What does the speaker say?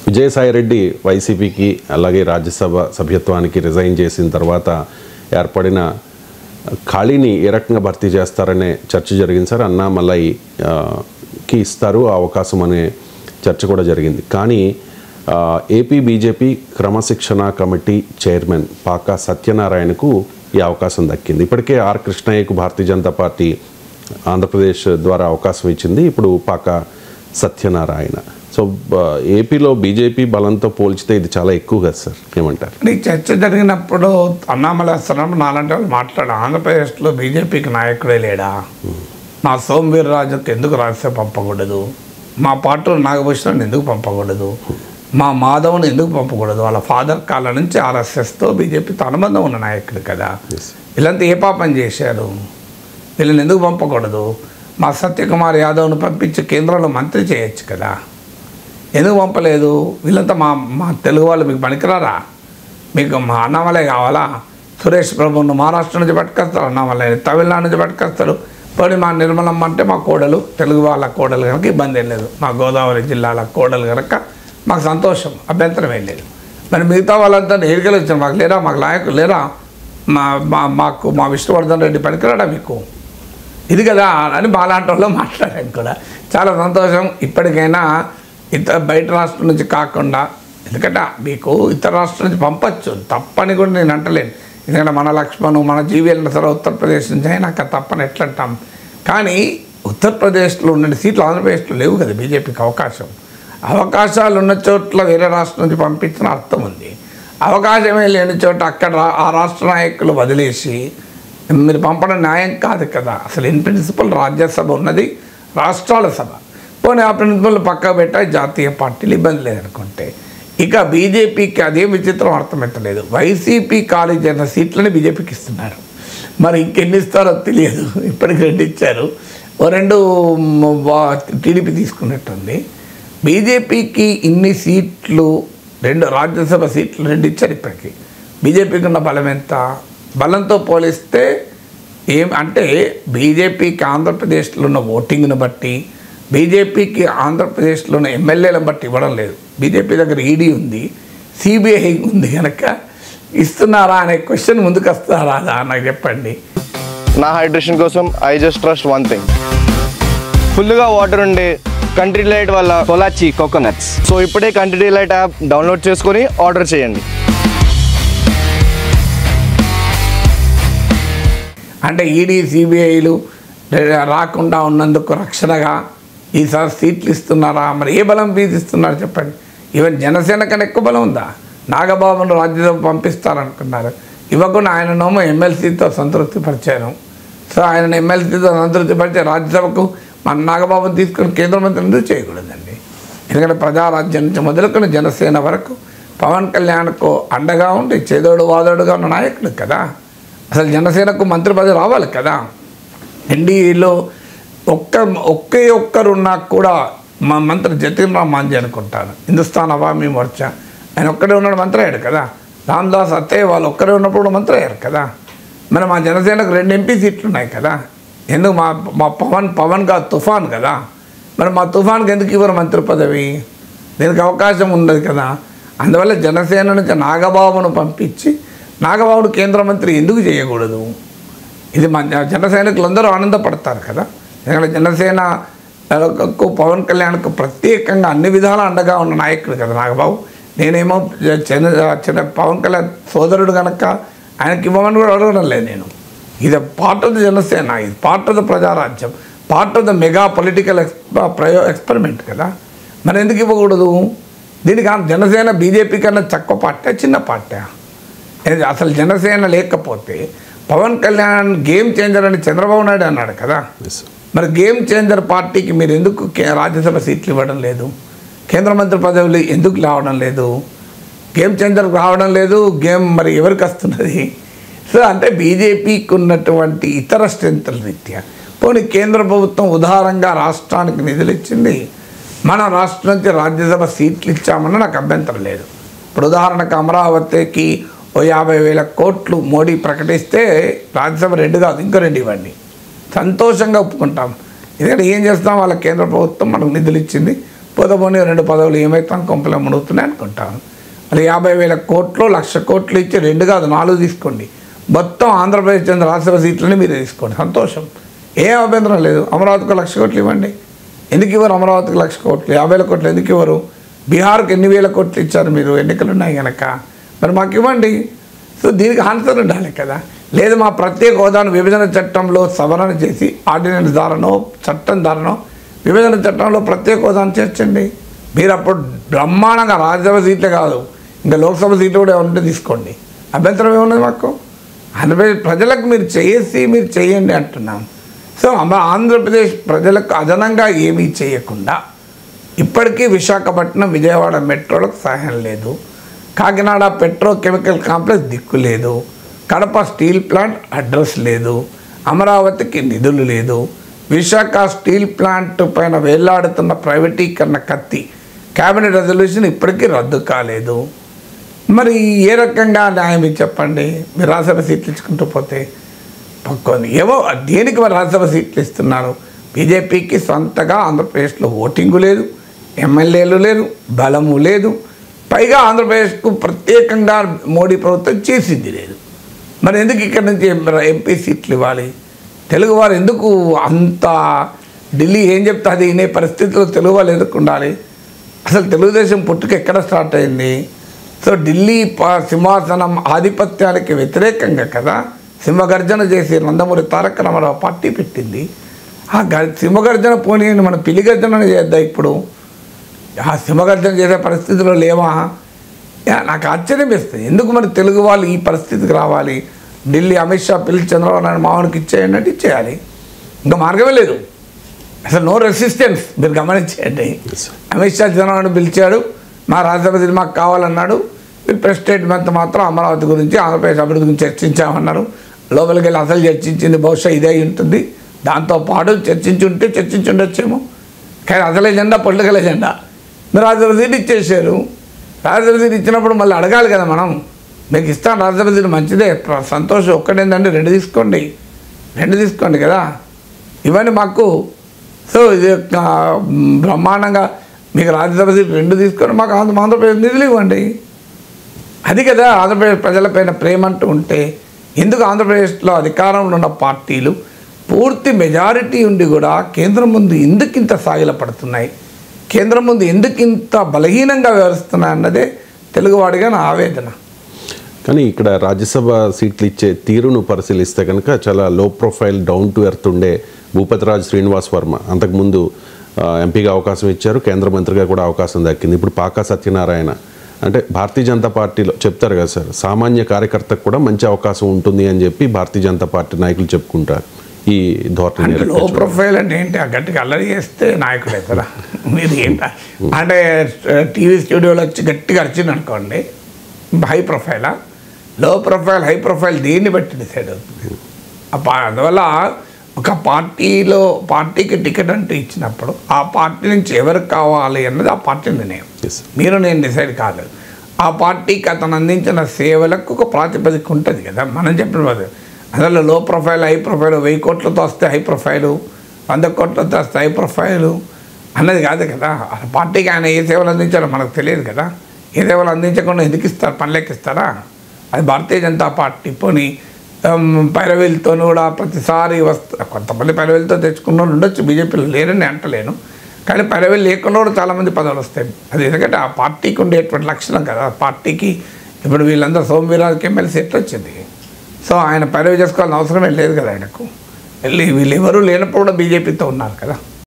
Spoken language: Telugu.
విజయసాయి రెడ్డి వైసీపీకి అలాగే రాజ్యసభ సభ్యత్వానికి రిజైన్ చేసిన తర్వాత ఏర్పడిన ఖాళీని ఏ రకంగా భర్తీ చేస్తారనే చర్చ జరిగింది సార్. అన్నామలైకి ఇస్తారు ఆ అవకాశం అనే చర్చ కూడా జరిగింది. కానీ ఏపీ బీజేపీ క్రమశిక్షణ కమిటీ చైర్మన్ పాకా సత్యనారాయణకు ఈ అవకాశం దక్కింది. ఇప్పటికే ఆర్ కృష్ణయ్యకు భారతీయ జనతా పార్టీ ఆంధ్రప్రదేశ్ ద్వారా అవకాశం ఇచ్చింది. ఇప్పుడు పాకా సత్యనారాయణ. సో ఏపీలో బీజేపీ బలంతో పోల్చితే ఇది చాలా ఎక్కువ కదా సార్, ఏమంటారు? ఈ చర్చ జరిగినప్పుడు అన్నామలై వస్తున్నప్పుడు నాలంటి వాళ్ళు మాట్లాడారు, ఆంధ్రప్రదేశ్లో బీజేపీకి నాయకుడే లేడా, మా సోమవీర్రాజుకి ఎందుకు రాజ్యసభ పంపకూడదు, మా పార్టీలో నాగభూషణ్ ఎందుకు పంపకూడదు, మా మాధవ్ని ఎందుకు పంపకూడదు, వాళ్ళ ఫాదర్ కాలం నుంచి ఆర్ఎస్ఎస్తో బీజేపీతో అనుబంధం ఉన్న నాయకుడు కదా, వీళ్ళంతా ఏ పాపం చేశారు, వీళ్ళని ఎందుకు పంపకూడదు, మా సత్యకుమార్ యాదవ్ను పంపించి కేంద్రంలో మంత్రి చేయొచ్చు కదా, ఎందుకు పంపలేదు, వీళ్ళంతా మా తెలుగు వాళ్ళు మీకు పనికిరారా, మీకు మా అన్నామలై కావాలా, సురేష్ ప్రభును మహారాష్ట్ర నుంచి పట్టుకొస్తారు, అన్నామలై తమిళనాడు నుంచి పట్టుకొస్తారు, పోనీ మా నిర్మలమ్మ అంటే మా కోడలు, తెలుగు వాళ్ళ కోడలు కనుక ఇబ్బంది ఏం లేదు, మా గోదావరి జిల్లాల కోడలు కనుక మాకు సంతోషం, అభ్యంతరం ఏం లేదు. మరి మిగతా వాళ్ళంతా ఎరికలు వచ్చారు, మాకు లేరా, మాకు నాయకులు లేరా, మా విష్ణువర్ధన్ రెడ్డి పనికిరాడా మీకు, ఇది కదా అని మాలాంటి వాళ్ళు మాట్లాడాను కూడా. చాలా సంతోషం. ఇప్పటికైనా బయట రాష్ట్రం నుంచి కాకుండా, ఎందుకంటే మీకు ఇతర రాష్ట్రం నుంచి పంపచ్చు, తప్పని కూడా నేను అంటలేను. ఎందుకంటే మన లక్ష్మణ్ మన జీవీఎల్ సరే ఉత్తరప్రదేశ్ నుంచి అయినాక తప్పని ఎట్లా అంటాం. కానీ ఉత్తరప్రదేశ్లో ఉన్న సీట్లు ఆంధ్రప్రదేశ్లో లేవు కదా బీజేపీకి అవకాశాలు ఉన్న చోట్ల వేరే రాష్ట్రం నుంచి పంపించిన అర్థం ఉంది. అవకాశమే లేని చోట అక్కడ ఆ రాష్ట్ర నాయకులు వదిలేసి మీరు పంపడం న్యాయం కాదు కదా. అసలు ఇన్ ప్రిన్సిపల్ రాజ్యసభ ఉన్నది రాష్ట్రాల సభ, పోనీ ఆ ప్రిన్సిపల్ పక్కకు పెట్టాయి జాతీయ పార్టీలు, ఇబ్బంది లేదనుకుంటే. ఇక బీజేపీకి అదేం విచిత్రం అర్థమవుతలేదు, వైసీపీ ఖాళీ చేసిన సీట్లని బీజేపీకి ఇస్తున్నారు. మరి ఇంకెన్ని ఇస్తారో తెలియదు. ఇప్పటికి 2 ఇచ్చారు, 2 టీడీపీ తీసుకున్నట్టుంది. బీజేపీకి ఇన్ని సీట్లు 2 రాజ్యసభ సీట్లు 2 ఇచ్చారు. ఇప్పటికీ బీజేపీకి ఉన్న బలం ఎంత, బలంతో పోలిస్తే ఏం అంటే బీజేపీకి ఆంధ్రప్రదేశ్లో ఉన్న ఓటింగ్ను బట్టి, బీజేపీకి ఆంధ్రప్రదేశ్లో ఉన్న ఎమ్మెల్యేలను బట్టి ఇవ్వడం లేదు. బీజేపీ దగ్గర ఈడీ ఉంది, సిబిఐ ఉంది, కనుక ఇస్తున్నారా అనే క్వశ్చన్ ముందుకు వస్తారా నాకు చెప్పండి. నా హైడ్రేషన్ కోసం I just trust one thing, ఫుల్గా వాటర్ ఉండే కంట్రీ డిలైట్ వల్ల పొలాచి కోకోనట్స్. సో ఇప్పుడే కంట్రీ డిలైట్ యాప్ డౌన్లోడ్ చేసుకొని ఆర్డర్ చేయండి. అంటే ఈడీ సిబిఐలు రాకుండా ఉన్నందుకు రక్షణగా ఈసారి సీట్లు ఇస్తున్నారా, మరి ఏ బలం మీద ఇస్తున్నారు చెప్పండి. ఈవెన్ జనసేన కన్నా ఎక్కువ బలం ఉందా? నాగబాబును రాజ్యసభ పంపిస్తారనుకున్నారు, ఇవ్వకుండా ఆయననేమో ఎమ్మెల్సీతో సంతృప్తి పరిచాను. సో ఆయన ఎమ్మెల్సీతో సంతృప్తి పరిచే రాజ్యసభకు మన నాగబాబుని తీసుకుని కేంద్ర మంత్రి ఎందుకు చేయకూడదండి? ఎందుకంటే ప్రజారాజ్యం నుంచి మొదలుకొని జనసేన వరకు పవన్ కళ్యాణ్కు అండగా ఉండి చేదోడు వాదోడుగా ఉన్న నాయకుడు కదా. అసలు జనసేనకు మంత్రి పదవి రావాలి కదా. ఎన్డీఏలో ఒకే ఒక్కరున్నా కూడా మా మంత్రి జతిన్ రామ్ మాంజీ అనుకుంటాను, హిందుస్థాన్ అవామీ మోర్చా, ఆయన ఒక్కడే ఉన్నాడు, మంత్రి అయ్యాడు కదా. రామ్దాస్ అత్తయ్య వాళ్ళు ఒక్కరే ఉన్నప్పుడు మంత్రి అయ్యారు కదా. మరి మా జనసేనకు 2 ఎంపీ సీట్లు ఉన్నాయి కదా. ఎందుకు మా పవన్ గా తుఫాన్ కదా, మరి మా తుఫాన్కి ఎందుకు ఇవ్వరు మంత్రి పదవి? దీనికి అవకాశం ఉండదు కదా. అందువల్ల జనసేన నుంచి నాగబాబును పంపించి నాగబాబును కేంద్ర మంత్రి ఎందుకు చేయకూడదు? ఇది మా జన సైనికులందరూ ఆనందపడతారు కదా. ఎందుకంటే జనసేనకు పవన్ కళ్యాణ్కు ప్రత్యేకంగా అన్ని విధాలా అండగా ఉన్న నాయకుడు కదా నాగబాబు. నేనేమో చిన్న పవన్ కళ్యాణ్ సోదరుడు కనుక ఆయనకి ఇవ్వమని కూడా అడగడం లేదు నేను. ఇది పార్ట్ ఆఫ్ ద జనసేన, ఇది part of the Prajarajyam, part of the mega political experiment కదా. మరి ఎందుకు ఇవ్వకూడదు? దీనికి జనసేన బీజేపీ కన్నా తక్కువ పార్టీ, చిన్న పార్టీ. అసలు జనసేన లేకపోతే పవన్ కళ్యాణ్ గేమ్ చేంజర్ అని చంద్రబాబు నాయుడు అన్నాడు కదా. మరి గేమ్ చేంజర్ పార్టీకి మీరు ఎందుకు రాజ్యసభ సీట్లు ఇవ్వడం లేదు? కేంద్ర మంత్రి పదవులు ఎందుకు రావడం లేదు? గేమ్ చేంజర్ రావడం లేదు, గేమ్ మరి ఎవరికి వస్తున్నది? సో అంటే బీజేపీకి ఉన్నటువంటి ఇతర స్ట్రెంత్ల రీత్యా పోనీ కేంద్ర ప్రభుత్వం ఉదారంగా రాష్ట్రానికి నిధులు ఇచ్చింది, మన రాష్ట్రం నుంచి రాజ్యసభ సీట్లు ఇచ్చామని నాకు అభ్యంతరం లేదు. ఇప్పుడు ఉదాహరణకు అమరావతికి 50,000 కోట్లు మోడీ ప్రకటిస్తే రాజ్యసభ 2 కాదు ఇంకో 2 ఇవ్వండి, సంతోషంగా ఒప్పుకుంటాం. ఎందుకంటే ఏం చేస్తాం, వాళ్ళ కేంద్ర ప్రభుత్వం మనకు నిధులు ఇచ్చింది, పోనీ 2 పదవులు ఏమవుతాను కొంపలు ముడుగుతున్నాయి అనుకుంటాను. అది 50,000 కోట్లు 1,00,000 కోట్లు ఇచ్చి 2 కాదు 4 తీసుకోండి, మొత్తం ఆంధ్రప్రదేశ్ చెందిన రాజ్యసభ సీట్లని మీరే తీసుకోండి, సంతోషం, ఏం అభ్యంతరం లేదు. అమరావతికి 1,00,000 కోట్లు ఇవ్వండి. ఎందుకు ఇవ్వరు అమరావతికి 1,00,000 కోట్లు? 50,000 కోట్లు ఎందుకు ఇవ్వరు? బీహార్కి ఎన్ని వేల కోట్లు ఇచ్చారు మీరు, ఎన్నికలు ఉన్నాయి కనుక, మరి మాకు ఇవ్వండి. సో దీనికి ఆన్సర్ ఉండాలి కదా. లేదు మా ప్రత్యేక హోదాను విభజన చట్టంలో సవరణ చేసి ఆర్డినెన్స్ ద్వారానో చట్టం ద్వారానో విభజన చట్టంలో ప్రత్యేక హోదాను చేర్చండి. మీరు అప్పుడు బ్రహ్మాండంగా రాజ్యసభ సీట్లే కాదు ఇంకా లోక్సభ సీట్లు కూడా ఉంటే తీసుకోండి, అభ్యంతరం ఏమున్నది మాకు. ఆంధ్రప్రదేశ్ ప్రజలకు మీరు చేయండి అంటున్నాం. సో ఆంధ్రప్రదేశ్ ప్రజలకు అదనంగా ఏమీ చేయకుండా ఇప్పటికీ విశాఖపట్నం విజయవాడ మెట్రోలకు సహాయం లేదు, కాకినాడ పెట్రోకెమికల్ కాంప్లెక్స్ దిక్కు లేదు, కడప స్టీల్ ప్లాంట్ అడ్రస్ లేదు, అమరావతికి నిధులు లేదు, విశాఖ స్టీల్ ప్లాంట్ పైన వేలాడుతున్న ప్రైవేటీకరణ కత్తి క్యాబినెట్ రెజల్యూషన్ ఇప్పటికీ రద్దు కాలేదు. మరి ఏ రకంగా న్యాయం ఇది చెప్పండి? మీరు రాజ్యసభ సీట్లు ఇచ్చుకుంటూ పోతే పక్కోంది ఏమో దేనికి మరి రాజ్యసభ సీట్లు ఇస్తున్నారు? బీజేపీకి సొంతగా ఆంధ్రప్రదేశ్లో ఓటింగు లేదు, ఎమ్మెల్యేలు లేరు, బలము లేదు, పైగా ఆంధ్రప్రదేశ్కు ప్రత్యేకంగా మోడీ ప్రభుత్వం చేసింది లేదు. మరి ఎందుకు ఇక్కడ నుంచి ఎంపీ సీట్లు ఇవ్వాలి? తెలుగువారు ఎందుకు అంత ఢిల్లీ ఏం చెప్తే అది వినే పరిస్థితిలో తెలుగు వాళ్ళు ఎందుకు ఉండాలి? అసలు తెలుగుదేశం పుట్టుక ఎక్కడ స్టార్ట్ అయింది? సో ఢిల్లీ సింహాసనం ఆధిపత్యానికి వ్యతిరేకంగా కదా సింహగర్జన చేసి నందమూరి తారక రామారావు పార్టీ పెట్టింది. ఆ సింహగర్జన పోనీ మనం పిలిగర్జన చేద్దాం. ఇప్పుడు ఆ సింహగర్జన చేసే పరిస్థితిలో లేవా? నాకు ఆశ్చర్యం వేస్తుంది. ఎందుకు మరి తెలుగు వాళ్ళు ఈ పరిస్థితికి రావాలి? ఢిల్లీ అమిత్ షా పిలిచి చంద్రబాబు నాయుడు మామూలుకి ఇచ్చేయండి అంటే ఇచ్చేయాలి, ఇంకా మార్గమే లేదు. అసలు నో రెసిస్టెన్స్. మీరు గమనించేయండి, అమిత్ షా చంద్రబాబు పిలిచాడు, మా రాజ్యసభ మాకు కావాలన్నాడు, మీరు ప్రెస్ స్టేట్మెంట్ మాత్రం అమరావతి గురించి ఆంధ్రప్రదేశ్ అభివృద్ధి గురించి చర్చించామన్నారు. లోపలికి వెళ్ళి అసలు చర్చించింది బహుశా ఇదే ఉంటుంది. దాంతోపాటు చర్చించి ఉండొచ్చేమో, కానీ అసలు ఎజెండా పొలిటికల్ ఎజెండా. మీరు రాజ్యసభ సీట్ ఇచ్చేసారు. రాజ్యసభ సీట్ ఇచ్చినప్పుడు మళ్ళీ అడగాలి కదా మనం, మీకు ఇస్తాను రాజ్యసభ సీట్ మంచిదే సంతోషం, ఒక్కటేందంటే 2 తీసుకోండి కదా, ఇవన్నీ మాకు. సో ఇది బ్రహ్మాండంగా మీకు రాజ్యసభ సీట్ 2 తీసుకొని మాకు ఆంధ్రప్రదేశ్ నిధులు ఇవ్వండి. అది కదా ఆంధ్రప్రదేశ్ ప్రజలపైన ప్రేమ అంటూ ఉంటే. ఎందుకు ఆంధ్రప్రదేశ్లో అధికారంలో ఉన్న పార్టీలు పూర్తి మెజారిటీ ఉండి కూడా కేంద్రం ముందు ఎందుకు ఇంత సాగిలపడుతున్నాయి, కేంద్రం ముందు ఎందుకు ఇంత బలహీనంగా వ్యవహరిస్తున్నాయి అన్నదే తెలుగువాడిగా నా ఆవేదన. కానీ ఇక్కడ రాజ్యసభ సీట్లు ఇచ్చే తీరును పరిశీలిస్తే కనుక చాలా లో ప్రొఫైల్ డౌన్ టు ఎర్త్ ఉండే భూపతిరాజు శ్రీనివాస్ వర్మ అంతకుముందు ఎంపీగా అవకాశం ఇచ్చారు, కేంద్ర మంత్రిగా కూడా అవకాశం దక్కింది. ఇప్పుడు పాకా సత్యనారాయణ అంటే భారతీయ జనతా పార్టీలో చెప్తారు కదా సార్, సామాన్య కార్యకర్తకు కూడా మంచి అవకాశం ఉంటుంది అని చెప్పి భారతీయ జనతా పార్టీ నాయకులు చెప్పుకుంటారు. ఈ ధోరణి లో ప్రొఫైల్ అంటే ఏంటి? ఆ గట్టిగా అల్లరి చేస్తే నాయకుడే కదా. మీరు ఏంట అంటే టీవీ స్టూడియోలో వచ్చి గట్టిగా అరిచింది అనుకోండి హై ప్రొఫైలా? లో ప్రొఫైల్ హై ప్రొఫైల్ దేన్ని బట్టి డిసైడ్ అవుతుంది? అందువల్ల ఒక పార్టీకి టికెట్ అంటూ ఇచ్చినప్పుడు ఆ పార్టీ నుంచి ఎవరికి కావాలి అన్నది ఆ పార్టీ నిర్ణయం. మీరు నేను డిసైడ్ కాలేదు. ఆ పార్టీకి అతను అందించిన సేవలకు ఒక ప్రాతిపదిక ఉంటుంది కదా. మనం చెప్పిన అందులో లో ప్రొఫైల్ హై ప్రొఫైల్ 1000 కోట్లతో వస్తే హై ప్రొఫైలు, 100 కోట్లతో వస్తే హై ప్రొఫైలు అన్నది కాదు కదా. ఆ పార్టీకి ఆయన ఏ సేవలు అందించారో మనకు తెలియదు కదా. ఏ సేవలు అందించకుండా ఎందుకు ఇస్తారు? పనులకి ఇస్తారా? అది భారతీయ జనతా పార్టీ. పోనీ పైరవీలతో కూడా ప్రతిసారి కొంతమంది పైరవీలతో తెచ్చుకున్న వాళ్ళు ఉండొచ్చు, బీజేపీలో లేరని అంటలేను, కానీ పైరవీలు లేకుండా కూడా చాలామంది పదవులు వస్తాయి. అది ఎందుకంటే ఆ పార్టీకి ఉండేటువంటి లక్షణం కదా. పార్టీకి ఇప్పుడు వీళ్ళందరూ సోమవీరాజుకి ఎమ్మెల్సీ ఎట్లా వచ్చింది? సో ఆయన పైరవీ చేసుకోవాల్సిన అవసరమే లేదు కదా ఆయనకు. వీళ్ళు ఎవరు లేనప్పుడు కూడా బీజేపీతో ఉన్నారు కదా.